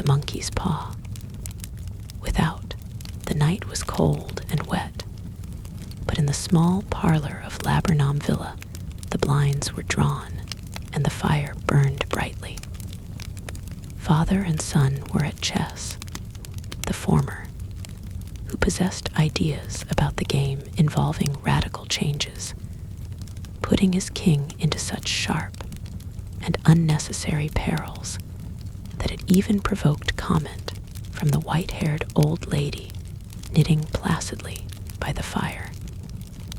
the monkey's paw. Without, the night was cold and wet, but in the small parlor of Laburnum Villa, the blinds were drawn and the fire burned brightly. Father and son were at chess, the former, who possessed ideas about the game involving radical changes, putting his king into such sharp and unnecessary perils that it even provoked comment from the white-haired old lady knitting placidly by the fire.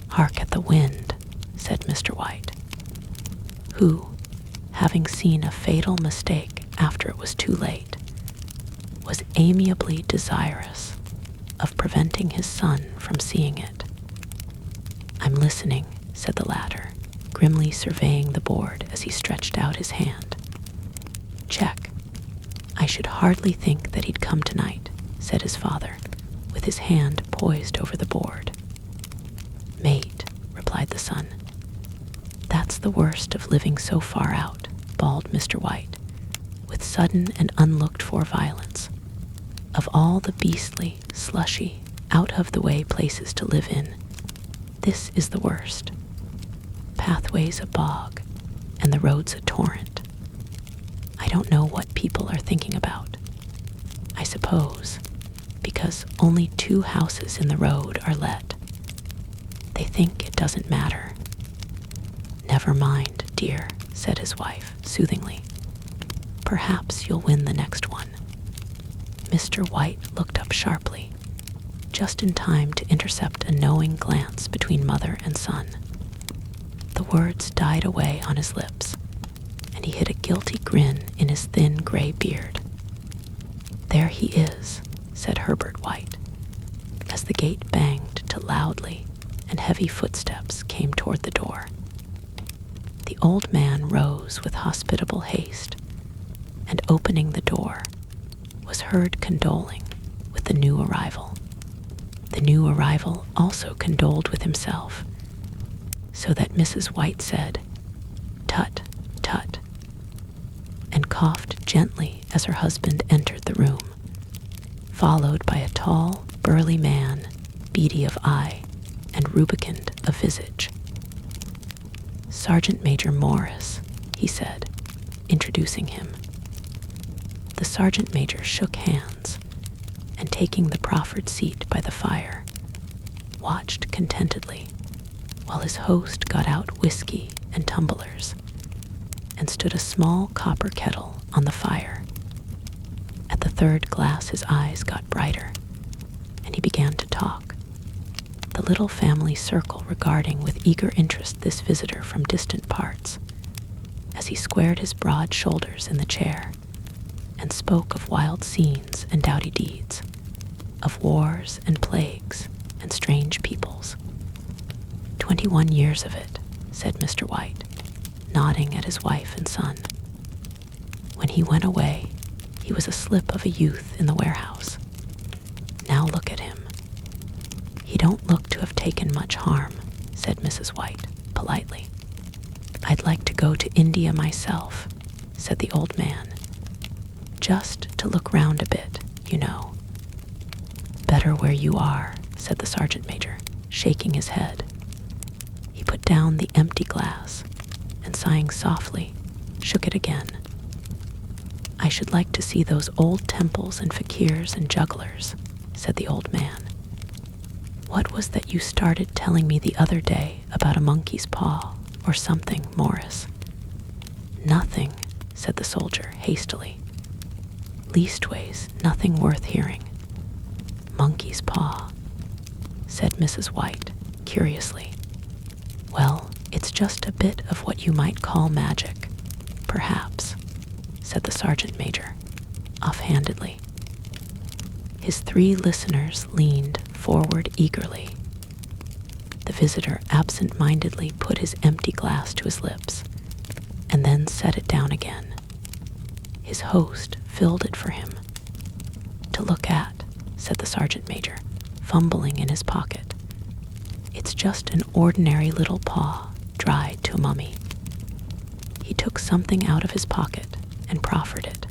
"Hark at the wind," said Mr. White, who, having seen a fatal mistake after it was too late, was amiably desirous of preventing his son from seeing it. "I'm listening," said the latter, grimly surveying the board as he stretched out his hand. "Check. I should hardly think that he'd come tonight," said his father, with his hand poised over the board. "Mate," replied the son. "That's the worst of living so far out," bawled Mr. White, with sudden and unlooked-for violence. "Of all the beastly, slushy, out-of-the-way places to live in, this is the worst. Pathways a bog, and the roads a torrent. I don't know what people are thinking about. I suppose because only 2 houses in the road are let. They think it doesn't matter." "Never mind, dear," said his wife soothingly. "Perhaps you'll win the next one." Mr. White looked up sharply, just in time to intercept a knowing glance between mother and son. The words died away on his lips, and he hid a guilty grin in his thin gray beard. "There he is," said Herbert White, as the gate banged to loudly and heavy footsteps came toward the door. The old man rose with hospitable haste, and opening the door, was heard condoling with the new arrival. The new arrival also condoled with himself, so that Mrs. White said, "Tut, tut," and coughed gently as her husband entered the room, followed by a tall, burly man, beady of eye and rubicund of visage. "Sergeant Major Morris," he said, introducing him. The sergeant major shook hands, and taking the proffered seat by the fire, watched contentedly while his host got out whiskey and tumblers and stood a small copper kettle on the fire. At the third glass his eyes got brighter, and he began to talk, the little family circle regarding with eager interest this visitor from distant parts, as he squared his broad shoulders in the chair and spoke of wild scenes and doughty deeds, of wars and plagues and strange peoples. 21 years of it," said Mr. White, nodding at his wife and son. "When he went away, he was a slip of a youth in the warehouse. Now look at him." "He don't look to have taken much harm," said Mrs. White, politely. "I'd like to go to India myself," said the old man. "Just to look round a bit, you know." "Better where you are," said the sergeant major, shaking his head. He put down the empty glass and, sighing softly, shook it again. "I should like to see those old temples and fakirs and jugglers," said the old man. "What was that you started telling me the other day about a monkey's paw or something, Morris?" "Nothing," said the soldier hastily. "Leastways, nothing worth hearing." "Monkey's paw," said Mrs. White curiously. "Well, it's just a bit of what you might call magic, perhaps," said the sergeant major, offhandedly. His 3 listeners leaned forward eagerly. The visitor absent-mindedly put his empty glass to his lips, and then set it down again. His host filled it for him. "To look at," said the sergeant major, fumbling in his pocket. "It's just an ordinary little paw, dried to a mummy." He took something out of his pocket and proffered it.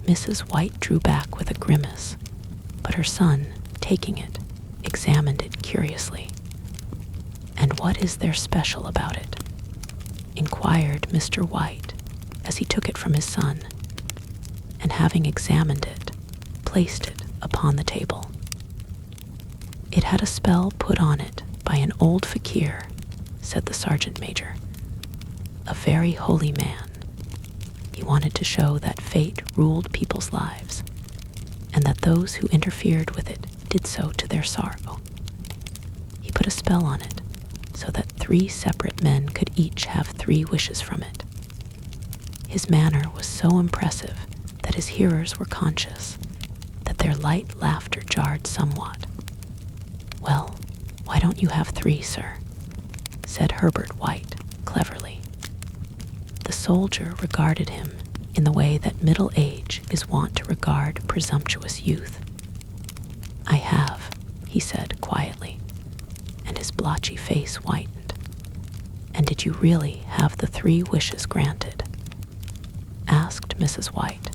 Mrs. White drew back with a grimace, but her son, taking it, examined it curiously. "And what is there special about it?" inquired Mr. White as he took it from his son, and having examined it, placed it upon the table. "It had a spell put on it by an old fakir," said the sergeant major. "A very holy man. He wanted to show that fate ruled people's lives, and that those who interfered with it did so to their sorrow. He put a spell on it so that 3 separate men could each have 3 wishes from it. His manner was so impressive that his hearers were conscious that their light laughter jarred somewhat. "Well, why don't you have 3, sir?" said Herbert White cleverly. The soldier regarded him in the way that middle age is wont to regard presumptuous youth. "I have," he said quietly, and his blotchy face whitened. "And did you really have the 3 wishes granted?" asked Mrs. White.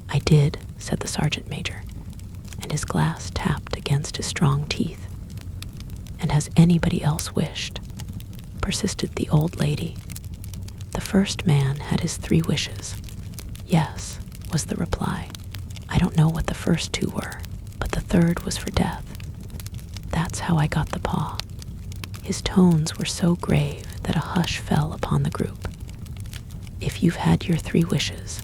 "I did," said the sergeant major, and his glass tapped against his strong teeth. "And has anybody else wished?" persisted the old lady. "The first man had his 3 wishes." "Yes," was the reply. "I don't know what the first 2 were, but the third was for death. That's how I got the paw." His tones were so grave that a hush fell upon the group. "If you've had your 3 wishes,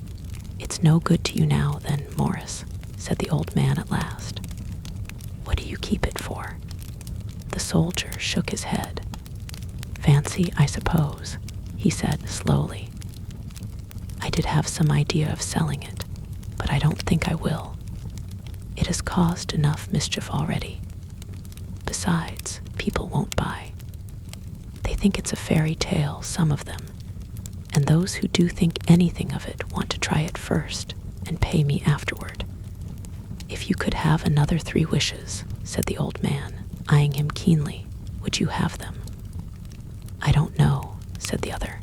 it's no good to you now then, Morris," said the old man at last. "What do you keep it for?" The soldier shook his head. "Fancy, I suppose," he said slowly. "I did have some idea of selling it, but I don't think I will. It has caused enough mischief already. Besides, people won't buy. They think it's a fairy tale, some of them, and those who do think anything of it want to try it first and pay me afterward. If you could have another 3 wishes," said the old man, eyeing him keenly, "would you have them?" "I don't know," said the other.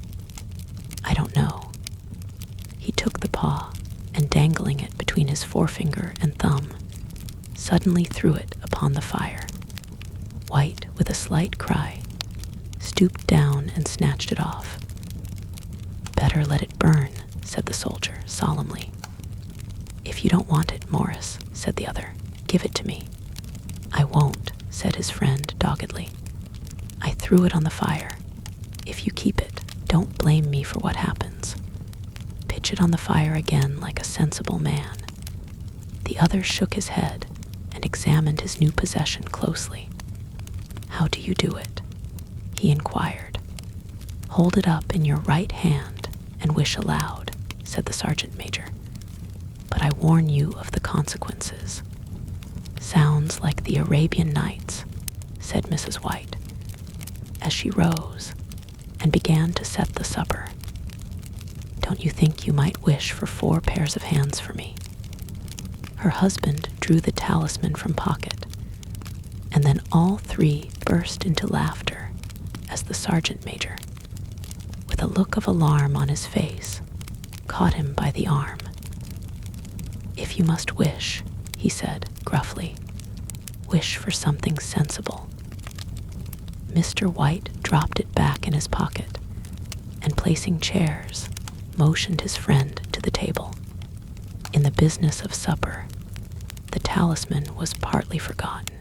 "I don't know." He took the paw and, dangling it between his forefinger and thumb, suddenly threw it upon the fire. White, with a slight cry, stooped down and snatched it off. "Better let it burn," said the soldier solemnly. "If you don't want it, Morris," said the other, "give it to me." "I won't," said his friend doggedly. "I threw it on the fire. If you keep it, don't blame me for what happens. Pitch it on the fire again like a sensible man." The other shook his head and examined his new possession closely. "How do you do it?" he inquired. "Hold it up in your right hand and wish aloud," said the sergeant major. "But I warn you of the consequences." "Sounds like the Arabian Nights," said Mrs. White, as she rose and began to set the supper. "Don't you think you might wish for 4 pairs of hands for me?" Her husband drew the talisman from pocket, and then all 3 burst into laughter as the sergeant major, with a look of alarm on his face, caught him by the arm. "If you must wish," he said gruffly, "wish for something sensible." Mr. White dropped it back in his pocket, and placing chairs, motioned his friend to the table. In the business of supper, the talisman was partly forgotten,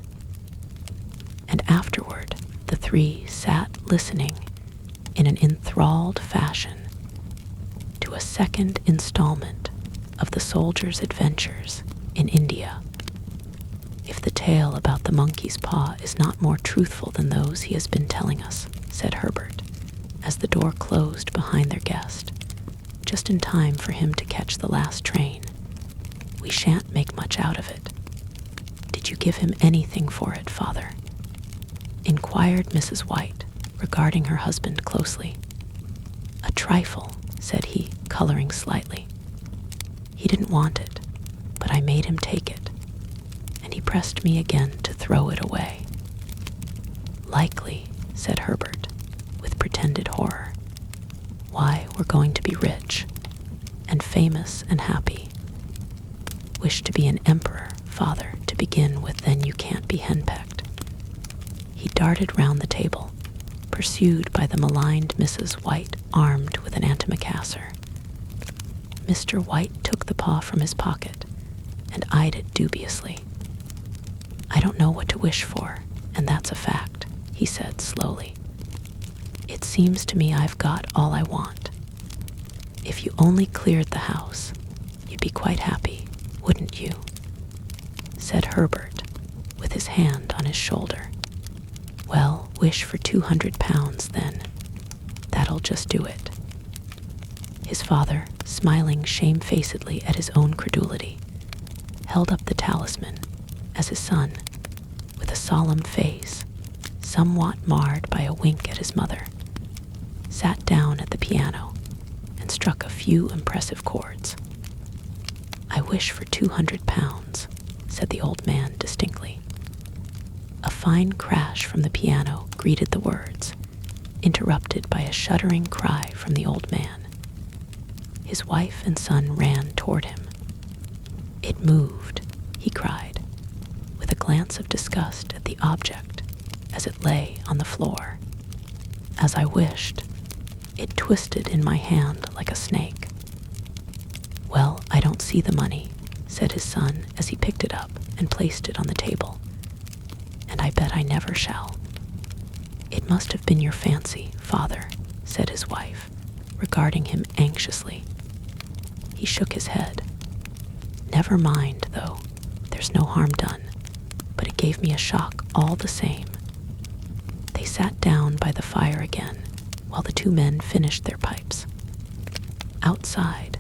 and afterward the 3 sat listening in an enthralled fashion to a second installment of the soldier's adventures in India. "If the tale about the monkey's paw is not more truthful than those he has been telling us," said Herbert, as the door closed behind their guest, just in time for him to catch the last train, "we shan't make much out of it." "Did you give him anything for it, father?" inquired Mrs. White, regarding her husband closely. "A trifle," said he, coloring slightly. "He didn't want it, but I made him take it, and he pressed me again to throw it away." "Likely," said Herbert, with pretended horror. "Why, we're going to be rich, and famous and happy, Wish to be an emperor, father, to begin with, then you can't be henpecked. He darted round the table, pursued by the maligned Mrs. White, armed with an antimacassar. Mr. White took the paw from his pocket and eyed it dubiously. I don't know what to wish for, and that's a fact, he said slowly. It seems to me I've got all I want. If you only cleared the house, you'd be quite happy, wouldn't you? Said Herbert, with his hand on his shoulder. Well, wish for £200 then. That'll just do it. His father, smiling shamefacedly at his own credulity, held up the talisman as his son, with a solemn face, somewhat marred by a wink at his mother, sat down at the piano and struck a few impressive chords. I wish for £200, said the old man distinctly. A fine crash from the piano greeted the words, interrupted by a shuddering cry from the old man. His wife and son ran toward him. It moved, he cried, with a glance of disgust at the object as it lay on the floor. As I wished, it twisted in my hand like a snake. Well, I don't see the money, said his son as he picked it up and placed it on the table. And I bet I never shall. It must have been your fancy, father, said his wife, regarding him anxiously. He shook his head. Never mind, though. There's no harm done, but it gave me a shock all the same. They sat down by the fire again while the two men finished their pipes. Outside,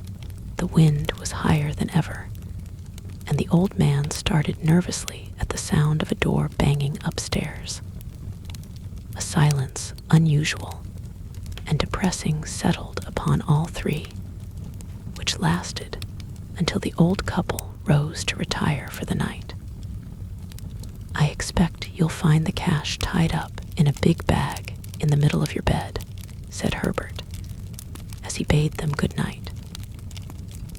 the wind was higher than ever, and the old man started nervously at the sound of a door banging upstairs. A silence unusual and depressing settled upon all three, which lasted until the old couple rose to retire for the night. I expect you'll find the cash tied up in a big bag in the middle of your bed, said Herbert, as he bade them good night,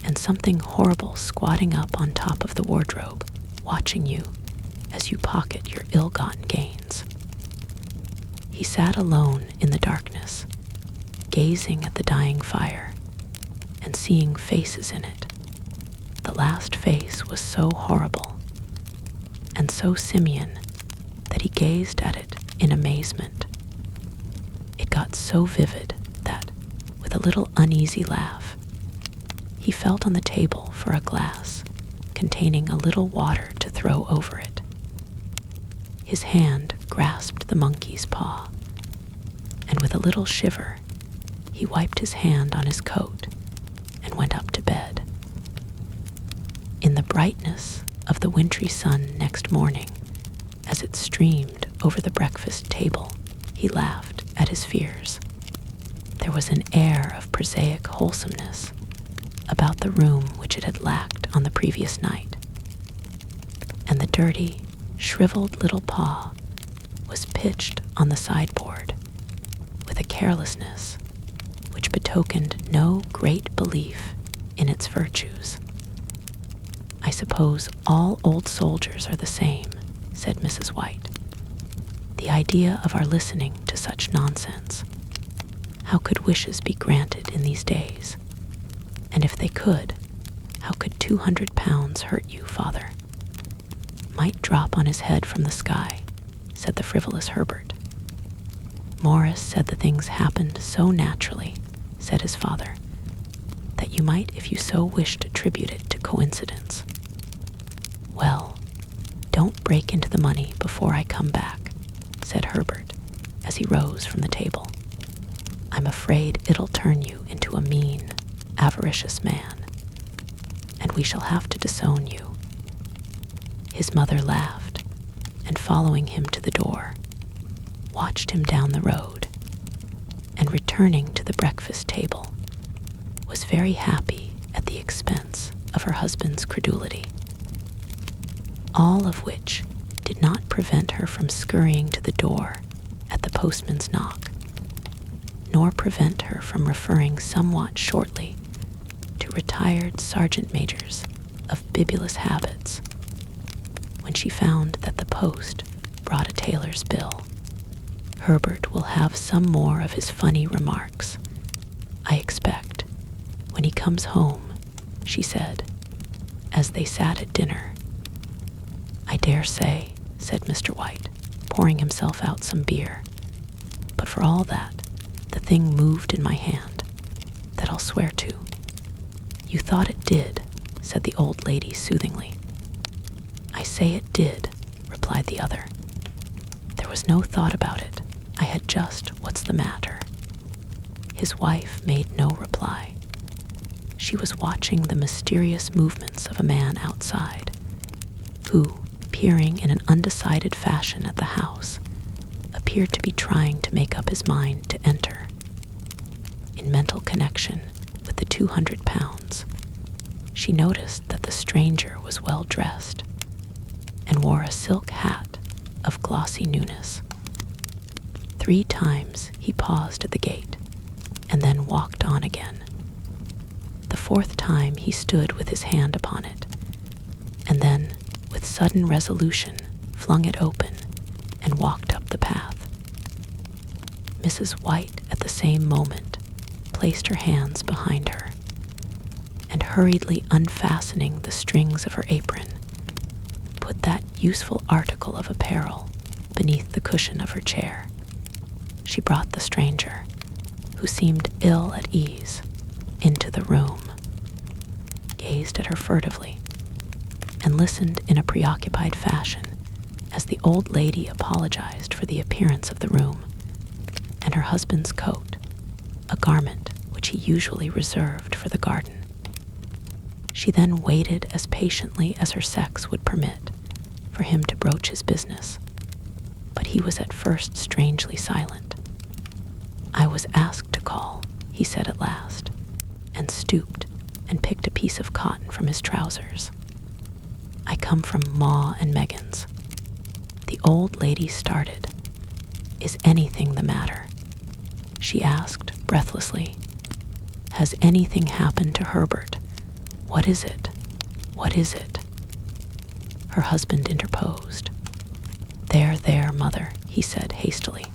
and something horrible squatting up on top of the wardrobe, watching you as you pocket your ill-gotten gains. He sat alone in the darkness, gazing at the dying fire and seeing faces in it. The last face was so horrible and so simian that he gazed at it in amazement. It got so vivid that, with a little uneasy laugh, he felt on the table for a glass containing a little water to throw over it. His hand grasped the monkey's paw, and with a little shiver, he wiped his hand on his coat and went up to bed. In the brightness of the wintry sun next morning, as it streamed over the breakfast table, he laughed at his fears. There was an air of prosaic wholesomeness about the room which it had lacked on the previous night, and the dirty, shriveled little paw was pitched on the sideboard with a carelessness which betokened no great belief in its virtues. I suppose all old soldiers are the same, said Mrs. White. The idea of our listening to such nonsense. How could wishes be granted in these days? And if they could, how could £200 hurt you, father? Might drop on his head from the sky, said the frivolous Herbert. Morris said the things happened so naturally, said his father, that you might, if you so wished, attribute it to coincidence. Well, don't break into the money before I come back, said Herbert, as he rose from the table. I'm afraid it'll turn you into a mean, avaricious man, and we shall have to disown you. His mother laughed, and following him to the door, watched him down the road, and returning to the breakfast table, was very happy at the expense of her husband's credulity. All of which did not prevent her from scurrying to the door at the postman's knock, nor prevent her from referring somewhat shortly to retired sergeant majors of bibulous habits. When she found that the post brought a tailor's bill, Herbert will have some more of his funny remarks, I expect, when he comes home, she said, as they sat at dinner. I dare say, said Mr. White, pouring himself out some beer. But for all that, the thing moved in my hand, that I'll swear to. You thought it did, said the old lady soothingly. I say it did, replied the other. There was no thought about it. I had just what's the matter. His wife made no reply. She was watching the mysterious movements of a man outside, who, peering in an undecided fashion at the house, appeared to be trying to make up his mind to enter. In mental connection with the 200 pounds, she noticed that the stranger was well dressed and wore a silk hat of glossy newness. 3 times he paused at the gate and then walked on again. The 4th time he stood with his hand upon it, and then, with sudden resolution, flung it open and walked up the path. Mrs. White, at the same moment, placed her hands behind her, and hurriedly unfastening the strings of her apron, put that useful article of apparel beneath the cushion of her chair. She brought the stranger, who seemed ill at ease, into the room, gazed at her furtively, and listened in a preoccupied fashion as the old lady apologized for the appearance of the room and her husband's coat, a garment which he usually reserved for the garden. She then waited as patiently as her sex would permit for him to broach his business, but he was at first strangely silent. I was asked to call, he said at last, and stooped and picked a piece of cotton from his trousers. I come from Ma and Megan's. The old lady started. Is anything the matter? She asked breathlessly. Has anything happened to Herbert? What is it? What is it? Her husband interposed. There, mother, he said hastily.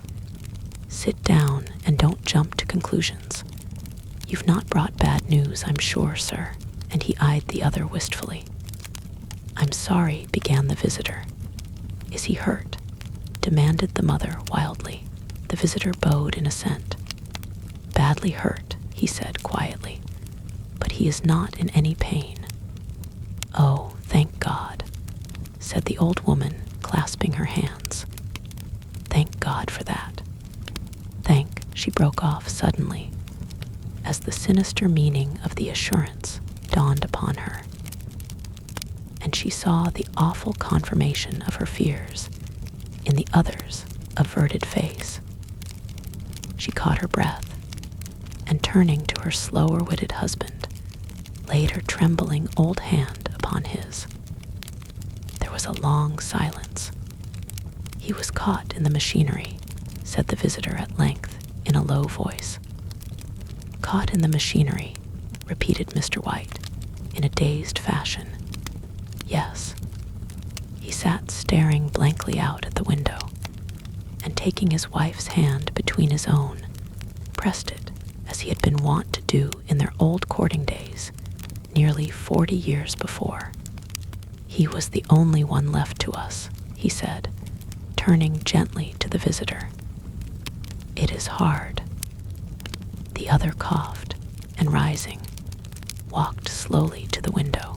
Sit down and don't jump to conclusions. You've not brought bad news, I'm sure, sir, and he eyed the other wistfully. I'm sorry, began the visitor. Is he hurt? Demanded the mother wildly. The visitor bowed in assent. Badly hurt, he said quietly, but he is not in any pain. Oh, thank God, said the old woman, clasping her hands. Thank God for that. Thank, she broke off suddenly, as the sinister meaning of the assurance dawned upon her, and she saw the awful confirmation of her fears in the other's averted face. She caught her breath, and turning to her slower-witted husband, laid her trembling old hand upon his. There was a long silence. He was caught in the machinery, said the visitor at length in a low voice. Caught in the machinery, repeated Mr. White, in a dazed fashion. Yes. He sat staring blankly out at the window, and taking his wife's hand between his own, pressed it as he had been wont to do in their old courting days, nearly 40 years before. He was the only one left to us, he said, turning gently to the visitor. It is hard. The other coughed, and rising, walked slowly to the window.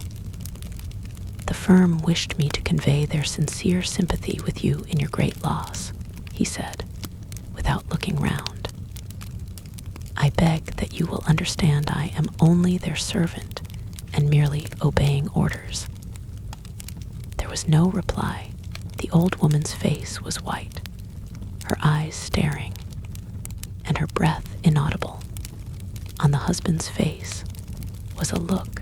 The firm wished me to convey their sincere sympathy with you in your great loss, he said, without looking round. I beg that you will understand I am only their servant and merely obeying orders. There was no reply. The old woman's face was white, her eyes staring, and her breath inaudible. On the husband's face was a look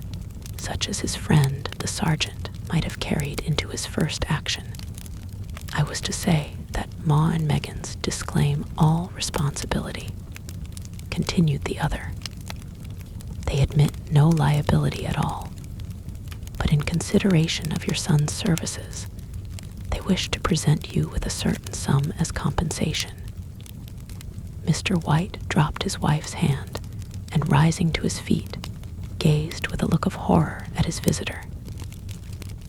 such as his friend, the sergeant, might have carried into his first action. I was to say that Ma and Megan's disclaim all responsibility, continued the other. They admit no liability at all, but in consideration of your son's services, they wish to present you with a certain sum as compensation." Mr. White dropped his wife's hand and, rising to his feet, gazed with a look of horror at his visitor.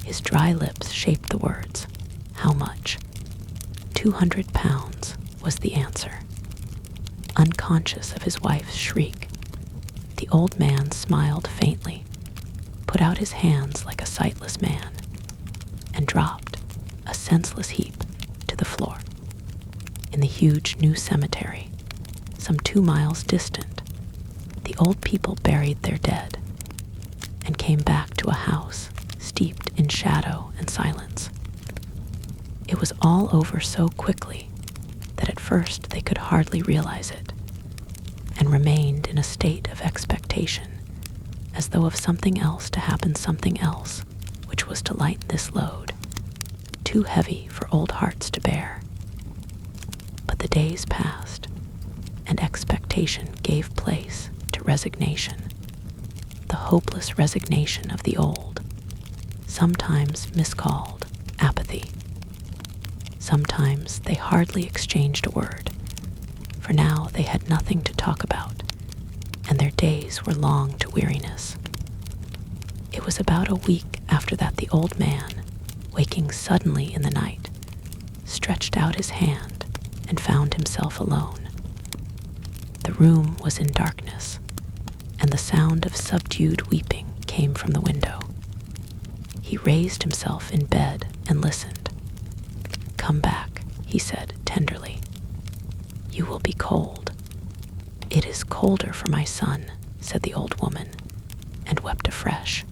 His dry lips shaped the words, "How much?" £200 was the answer. Unconscious of his wife's shriek, the old man smiled faintly, put out his hands like a sightless man, and dropped, a senseless heap, to the floor. In the huge new cemetery, some 2 miles distant, the old people buried their dead and came back to a house steeped in shadow and silence. It was all over so quickly that at first they could hardly realize it, and remained in a state of expectation, as though of something else to happen, something else, which was to lighten this load, too heavy for old hearts to bear. But the days passed, and expectation gave place to resignation, the hopeless resignation of the old, sometimes miscalled apathy. Sometimes they hardly exchanged a word, for now they had nothing to talk about, and their days were long to weariness. It was about a week after that the old man, waking suddenly in the night, stretched out his hand and found himself alone. The room was in darkness, and the sound of subdued weeping came from the window. He raised himself in bed and listened. "Come back," he said tenderly. "You will be cold." "It is colder for my son," said the old woman, and wept afresh.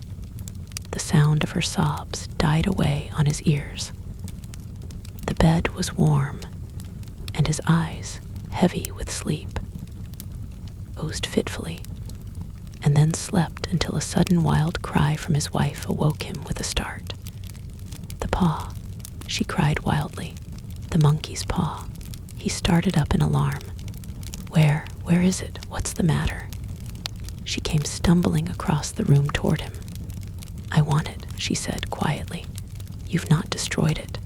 The sound of her sobs died away on his ears. The bed was warm, and his eyes, heavy with sleep, closed fitfully, and then slept until a sudden wild cry from his wife awoke him with a start. "The paw," she cried wildly. "The monkey's paw." He started up in alarm. Where is it? What's the matter?" She came stumbling across the room toward him. "I want it," she said quietly. "You've not destroyed it."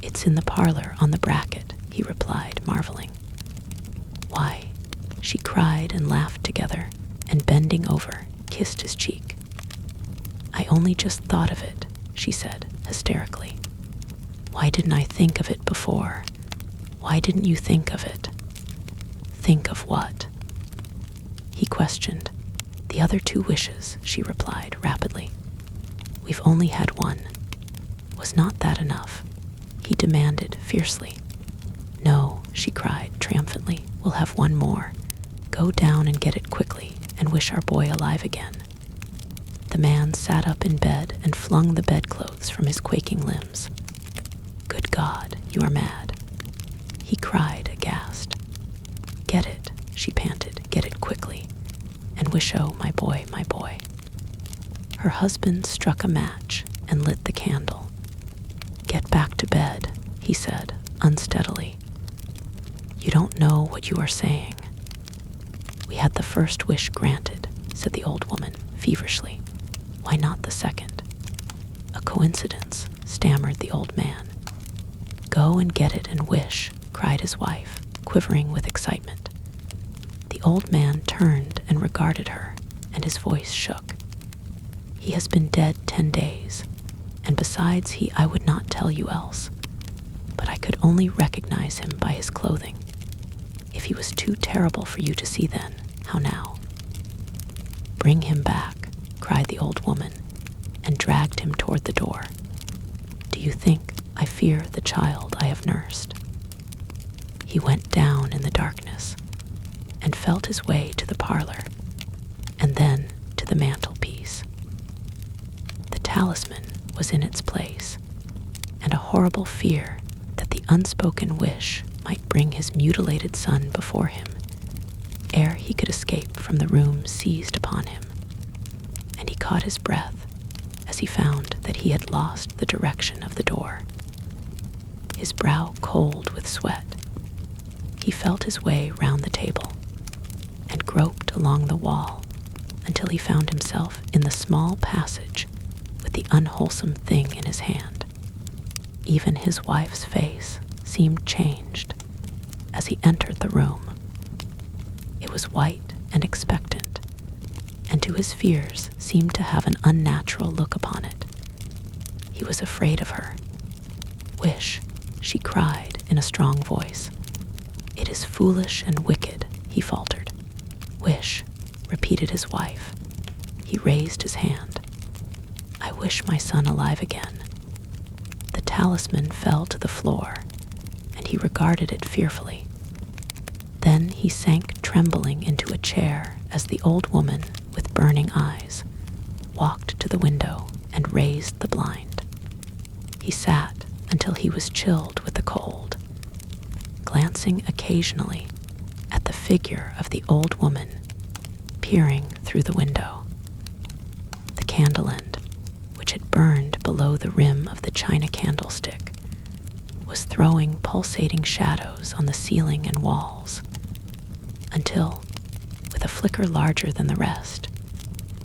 "It's in the parlor on the bracket," he replied, marveling. "Why?" She cried and laughed together, and bending over, kissed his cheek. "I only just thought of it," she said hysterically. "Why didn't I think of it before? Why didn't you think of it?" "Think of what?" he questioned. "The other 2 wishes," she replied rapidly. "We've only had one." Was not that enough? He demanded fiercely. "No," she cried triumphantly. "We'll have one more. Go down and get it quickly and wish our boy alive again." The man sat up in bed and flung the bedclothes from his quaking limbs. "Good God, you are mad," he cried aghast. "Get it," she panted. "Get it quickly. And wish, oh, my boy, my boy." Her husband struck a match and lit the candle. "Get back to bed," he said unsteadily. "You don't know what you are saying." "We had the first wish granted," said the old woman feverishly. "Why not the second?" "A coincidence," stammered the old man. "Go and get it and wish," cried his wife, quivering with excitement. The old man turned and regarded her, and his voice shook. "He has been dead 10 days, and besides I would not tell you else, but I could only recognize him by his clothing. If he was too terrible for you to see then, how now?" "Bring him back," cried the old woman, and dragged him toward the door. "Do you think I fear the child I have nursed?" He went down in the darkness and felt his way to the parlor, and then to the mantelpiece. The talisman was in its place, and a horrible fear that the unspoken wish might bring his mutilated son before him ere he could escape from the room seized upon him, and he caught his breath as he found that he had lost the direction of the door. His brow cold with sweat, he felt his way round the table and groped along the wall until he found himself in the small passage with with the unwholesome thing in his hand. Even his wife's face seemed changed as he entered the room. It was white and expectant, and to his fears seemed to have an unnatural look upon it. He was afraid of her. "Wish," she cried in a strong voice. "It is foolish and wicked," he faltered. "Wish," repeated his wife. He raised his hand. "I wish my son alive again." The talisman fell to the floor, and he regarded it fearfully. Then he sank trembling into a chair as the old woman, with burning eyes, walked to the window and raised the blind. He sat until he was chilled with the cold, glancing occasionally at the figure of the old woman peering through the window. The candle end, which had burned below the rim of the china candlestick, was throwing pulsating shadows on the ceiling and walls, until, with a flicker larger than the rest,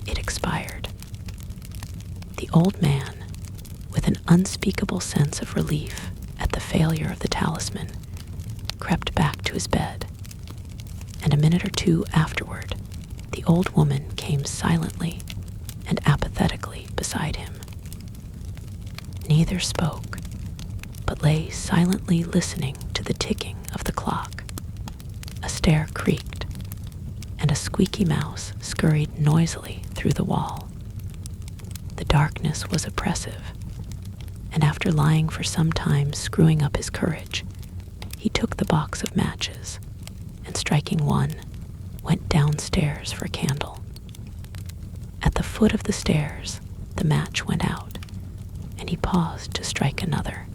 it expired. The old man, with an unspeakable sense of relief at the failure of the talisman, crept back to his bed, and a minute or two afterward, the old woman came silently and apathetically beside him. Neither spoke, but lay silently listening to the ticking of the clock. A stair creaked, and a squeaky mouse scurried noisily through the wall. The darkness was oppressive, and after lying for some time screwing up his courage, he took the box of matches, and striking one, went downstairs for a candle. At the foot of the stairs, the match went out, and he paused to strike another,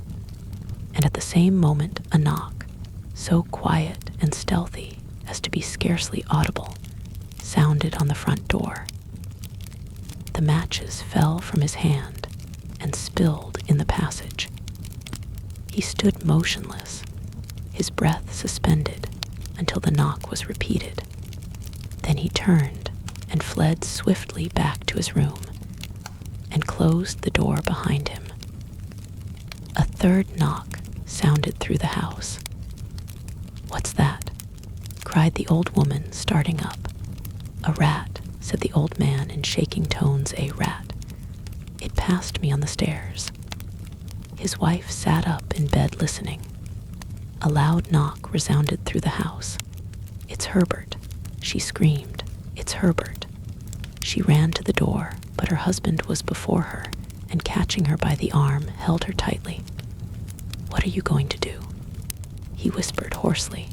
and at the same moment a knock, so quiet and stealthy as to be scarcely audible, sounded on the front door. The matches fell from his hand and spilled in the passage. He stood motionless, his breath suspended until the knock was repeated. Then he turned and fled swiftly back to his room and closed the door behind him. A third knock sounded through the house. "What's that?" cried the old woman, starting up. "A rat," said the old man in shaking tones, "a rat. It passed me on the stairs." His wife sat up in bed listening. A loud knock resounded through the house. "It's Herbert," she screamed. "It's Herbert." She ran to the door, but her husband was before her, and catching her by the arm, held her tightly. "What are you going to do?" He whispered hoarsely.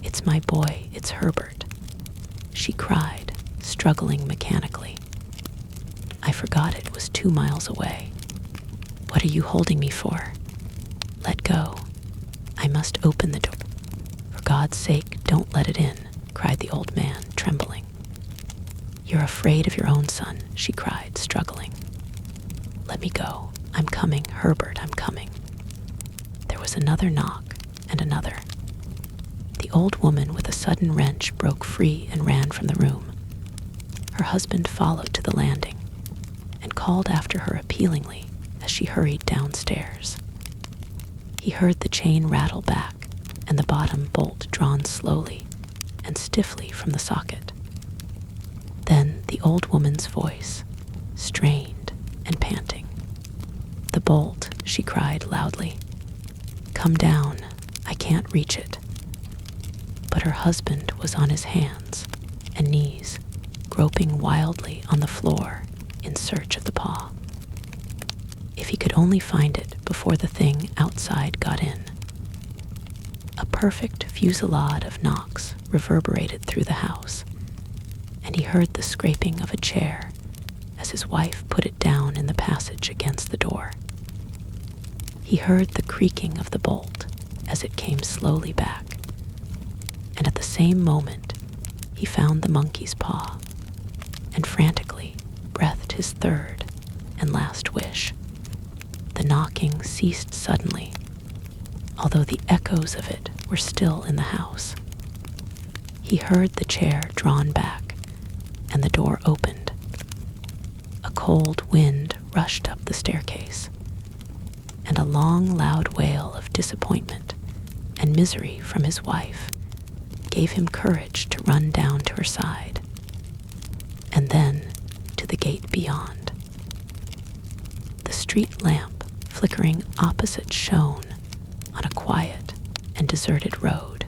"It's my boy, it's Herbert," she cried, struggling mechanically. "I forgot it was 2 miles away. What are you holding me for? Let go. I must open the door. For God's sake, don't let it in," cried the old man, trembling. "You're afraid of your own son," she cried, struggling. "Let me go. I'm coming, Herbert, I'm coming." There was another knock, and another. The old woman, with a sudden wrench, broke free and ran from the room. Her husband followed to the landing and called after her appealingly as she hurried downstairs. He heard the chain rattle back and the bottom bolt drawn slowly and stiffly from the socket. Then the old woman's voice, strained and panting. "The bolt," she cried loudly. "Come down, I can't reach it." But her husband was on his hands and knees, groping wildly on the floor in search of the paw. If he could only find it before the thing outside got in. A perfect fusillade of knocks reverberated through the house, and he heard the scraping of a chair as his wife put it down in the passage against the door. He heard the creaking of the bolt as it came slowly back, and at the same moment he found the monkey's paw and frantically breathed his third and last wish. The knocking ceased suddenly, although the echoes of it were still in the house. He heard the chair drawn back and the door opened. A cold wind rushed up the staircase, and a long, loud wail of disappointment and misery from his wife gave him courage to run down to her side, and then to the gate beyond. The street lamp flickering opposite shone on a quiet and deserted road.